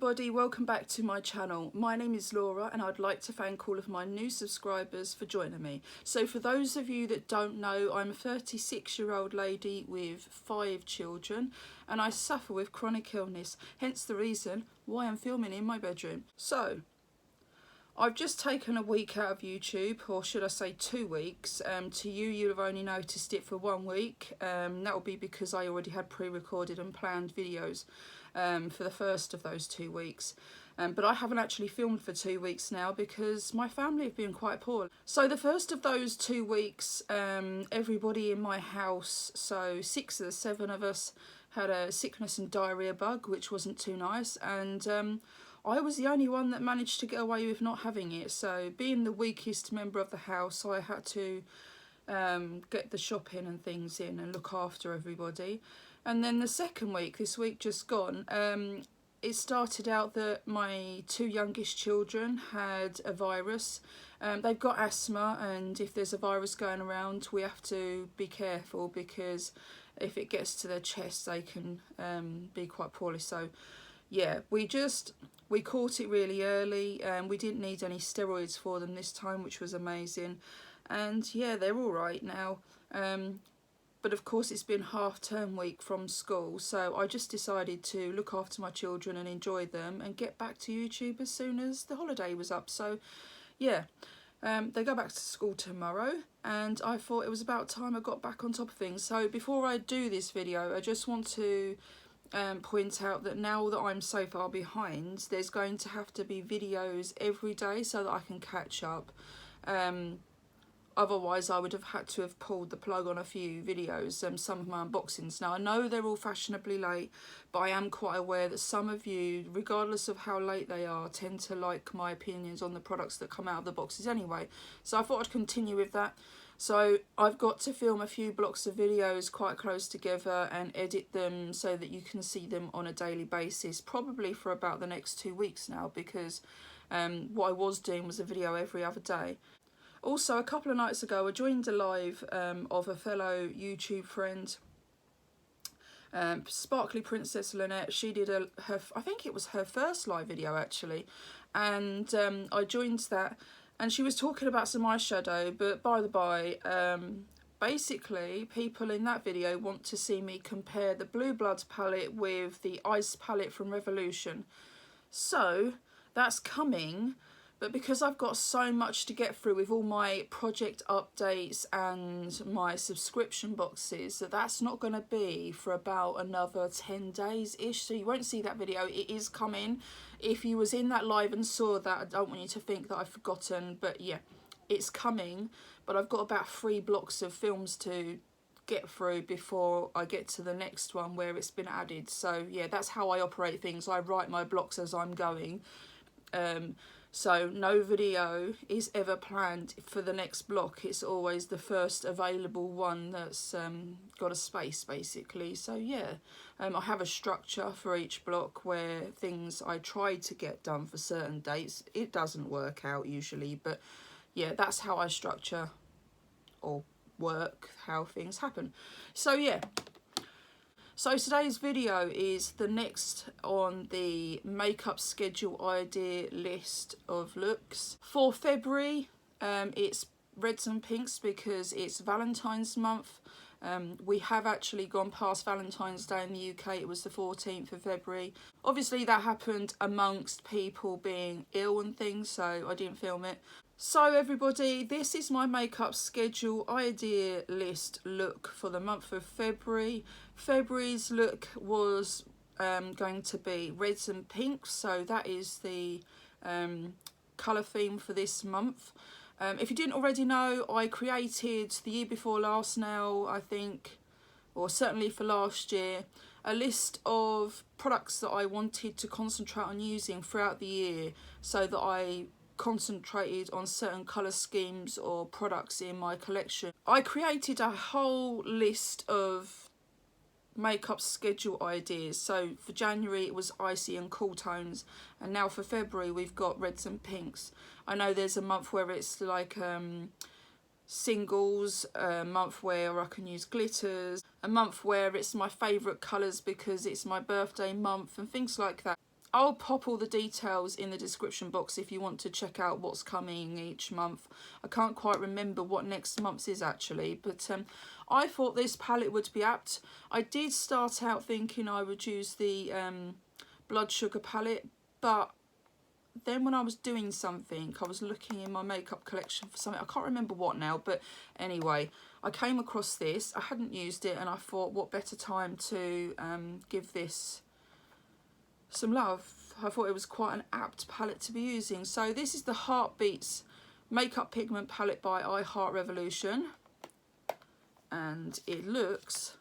everybody, welcome back to my channel. My name is Laura and I'd like to thank all of my new subscribers for joining me. So for those of you that don't know, I'm a 36-year-old lady with 5 children and I suffer with chronic illness, hence the reason why I'm filming in my bedroom. So I've just taken a week out of YouTube, or should I say 2 weeks. To you, you'll have only noticed it for 1 week. That will be because I already had pre-recorded and planned videos for the first of those 2 weeks. But I haven't actually filmed for 2 weeks now because my family have been quite poor. So the first of those 2 weeks, everybody in my house, so 6 of the 7 of us, had a sickness and diarrhea bug, which wasn't too nice. And I was the only one that managed to get away with not having it. So being the weakest member of the house, I had to get the shopping and things in and look after everybody. And then the second week, this week just gone, it started out that my 2 youngest children had a virus. They've got asthma, and if there's a virus going around, we have to be careful because if it gets to their chest, they can be quite poorly. So yeah, we caught it really early, and we didn't need any steroids for them this time, which was amazing. And yeah, they're all right now. But of course it's been half-term week from school, so I just decided to look after my children and enjoy them and get back to YouTube as soon as the holiday was up. So yeah, they go back to school tomorrow and I thought it was about time I got back on top of things. So before I do this video, I just want to point out that now that I'm so far behind, there's going to have to be videos every day so that I can catch up. Otherwise I would have had to have pulled the plug on a few videos, some of my unboxings. Now I know they're all fashionably late, but I am quite aware that some of you, regardless of how late they are, tend to like my opinions on the products that come out of the boxes anyway. So I thought I'd continue with that. So I've got to film a few blocks of videos quite close together and edit them so that you can see them on a daily basis, probably for about the next 2 weeks now, because what I was doing was a video every other day. Also, a couple of nights ago, I joined a live of a fellow YouTube friend, Sparkly Princess Lynette. She did I think it was her first live video actually, and I joined that, and she was talking about some eyeshadow. But by the by, basically, people in that video want to see me compare the Blue Bloods palette with the Ice palette from Revolution. So that's coming. But because I've got so much to get through with all my project updates and my subscription boxes, that's not going to be for about another 10 days-ish. So you won't see that video. It is coming. If you was in that live and saw that, I don't want you to think that I've forgotten. But yeah, it's coming. But I've got about 3 blocks of films to get through before I get to the next one where it's been added. So yeah, that's how I operate things. I write my blocks as I'm going. So no video is ever planned for the next block. It's always the first available one that's got a space, basically. So yeah, I have a structure for each block where things I try to get done for certain dates. It doesn't work out usually, but yeah, that's how I structure or work how things happen. So yeah. So today's video is the next on the makeup schedule idea list of looks. For February, it's reds and pinks because it's Valentine's month. We have actually gone past Valentine's Day in the UK. It was the 14th of February. Obviously that happened amongst people being ill and things, so I didn't film it. So everybody, this is my makeup schedule idea list look for the month of February. February's look was going to be reds and pinks, so that is the colour theme for this month. If you didn't already know, I created the year before last now, I think, or certainly for last year, a list of products that I wanted to concentrate on using throughout the year so that I concentrated on certain colour schemes or products in my collection. I created a whole list of makeup schedule ideas. So for January it was icy and cool tones, and now for February we've got reds and pinks. I know there's a month where it's like singles, a month where I can use glitters, a month where it's my favourite colours because it's my birthday month and things like that. I'll pop all the details in the description box if you want to check out what's coming each month. I can't quite remember what next month's is actually, but I thought this palette would be apt. I did start out thinking I would use the Blood Sugar palette, but then when I was doing something, I was looking in my makeup collection for something, I can't remember what now, but anyway, I came across this. I hadn't used it and I thought what better time to give this some love. I thought it was quite an apt palette to be using. So this is the Heartbeats Makeup Pigment palette by I Heart Revolution, and it looks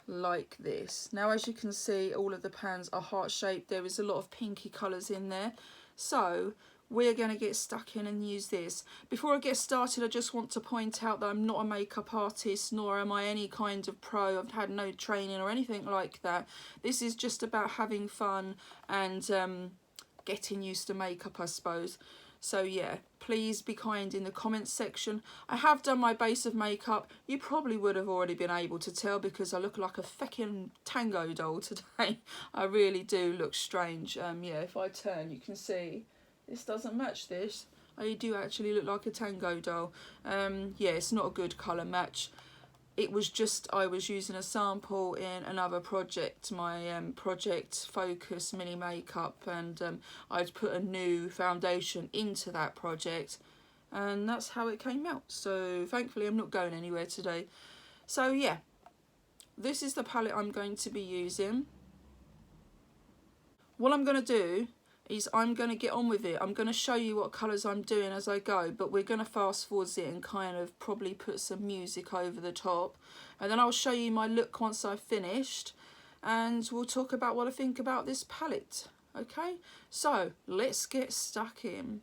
like this. Now as you can see, all of the pans are heart shaped. There is a lot of pinky colours in there, so we're going to get stuck in and use this. Before I get started, I just want to point out that I'm not a makeup artist, nor am I any kind of pro. I've had no training or anything like that. This is just about having fun and getting used to makeup, I suppose. So yeah, please be kind in the comments section. I have done my base of makeup. You probably would have already been able to tell because I look like a feckin' tango doll today. I really do look strange. Yeah, if I turn, you can see this doesn't match this. I do actually look like a tango doll. Yeah, it's not a good colour match. It was just, I was using a sample in another project, my Project Focus Mini Makeup, and I'd put a new foundation into that project, and that's how it came out. So thankfully I'm not going anywhere today. So yeah, this is the palette I'm going to be using. What I'm going to do is I'm going to get on with it. I'm going to show you what colours I'm doing as I go, but we're going to fast forward it and kind of probably put some music over the top, and then I'll show you my look once I've finished, and we'll talk about what I think about this palette. Okay, so let's get stuck in.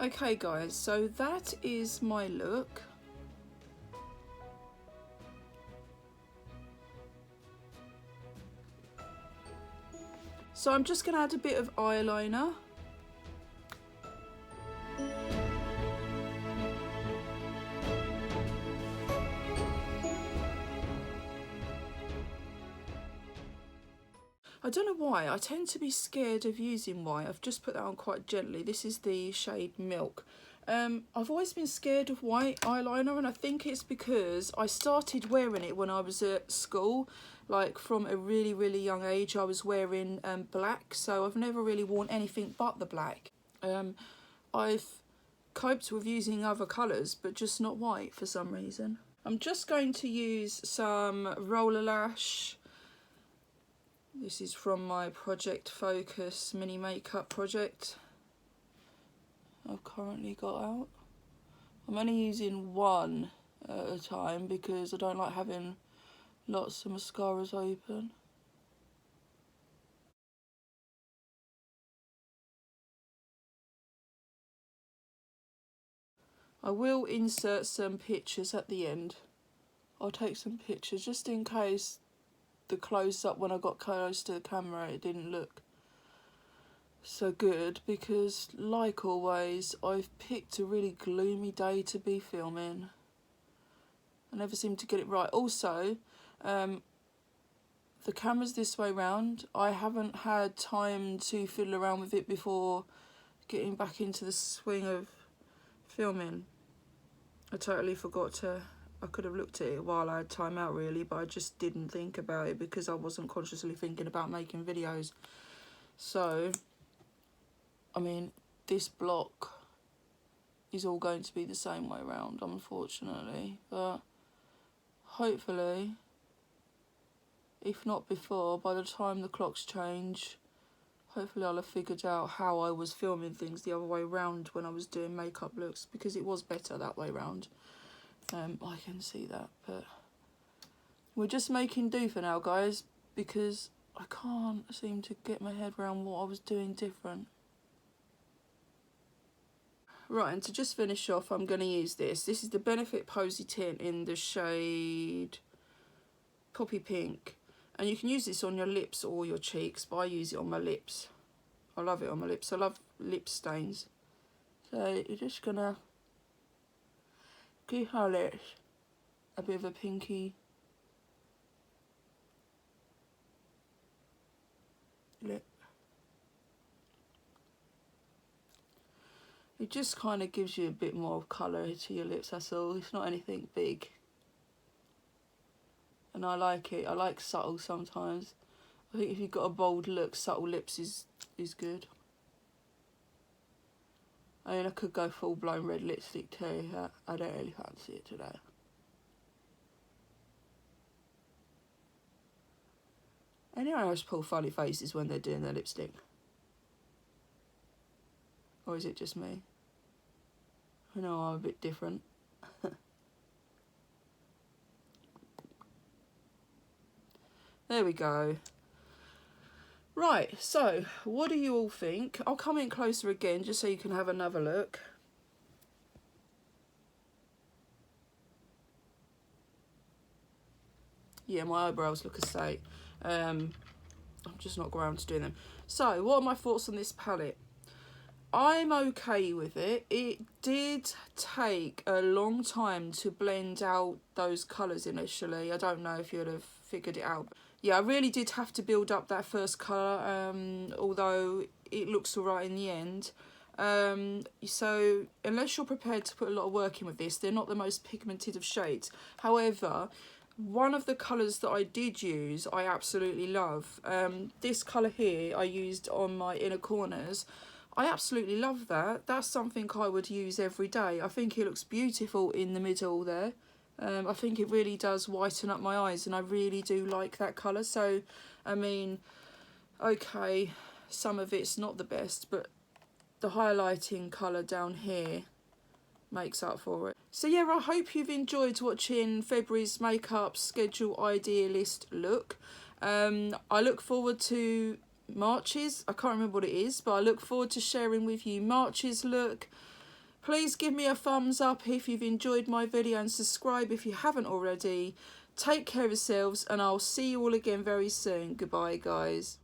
Okay guys, so that is my look. So I'm just going to add a bit of eyeliner. I don't know why, I tend to be scared of using white. I've just put that on quite gently. This is the shade Milk. I've always been scared of white eyeliner, and I think it's because I started wearing it when I was at school. Like from a really young age I was wearing black, so I've never really worn anything but the black. I've coped with using other colours but just not white for some reason. I'm just going to use some roller lash. This is from my Project Focus mini makeup project I've currently got out. I'm only using one at a time because I don't like having lots of mascaras open. I will insert some pictures at the end. I'll take some pictures just in case the close-up when I got close to the camera it didn't look so good, because like always I've picked a really gloomy day to be filming. I never seem to get it right. Also, the camera's this way round. I haven't had time to fiddle around with it before getting back into the swing of filming. I totally forgot to, I could have looked at it while I had time out really, but I just didn't think about it because I wasn't consciously thinking about making videos. So, I mean, this block is all going to be the same way round, unfortunately, but hopefully, if not before, by the time the clocks change, hopefully I'll have figured out how I was filming things the other way round when I was doing makeup looks, because it was better that way round. I can see that, but we're just making do for now, guys, because I can't seem to get my head around what I was doing different. Right, and to just finish off, I'm going to use this. This is the Benefit Posy Tint in the shade Poppy Pink. And you can use this on your lips or your cheeks, but I use it on my lips. I love it on my lips. I love lip stains. So you're just going to give our lips a bit of a pinky lip. It just kind of gives you a bit more colour to your lips, that's all. It's not anything big. And I like it. I like subtle sometimes. I think if you've got a bold look, subtle lips is good. I mean, I could go full-blown red lipstick too. I don't really fancy it today. Anyone else pull funny faces when they're doing their lipstick? Or is it just me? I know I'm a bit different. There we go. Right, so what do you all think? I'll come in closer again just so you can have another look. Yeah, my eyebrows look a state. I'm just not got around to doing them. So, what are my thoughts on this palette? I'm okay with it. It did take a long time to blend out those colours initially. I don't know if you'd have figured it out. Yeah, I really did have to build up that first colour, although it looks alright in the end. So, unless you're prepared to put a lot of work in with this, they're not the most pigmented of shades. However, one of the colours that I did use, I absolutely love. This colour here, I used on my inner corners. I absolutely love that. That's something I would use every day. I think it looks beautiful in the middle there. I think it really does whiten up my eyes, and I really do like that colour. So, I mean, okay, some of it's not the best, but the highlighting colour down here makes up for it. So yeah, I hope you've enjoyed watching February's makeup schedule idea list look. I look forward to March's. I can't remember what it is, but I look forward to sharing with you March's look. Please give me a thumbs up if you've enjoyed my video and subscribe if you haven't already. Take care of yourselves and I'll see you all again very soon. Goodbye, guys.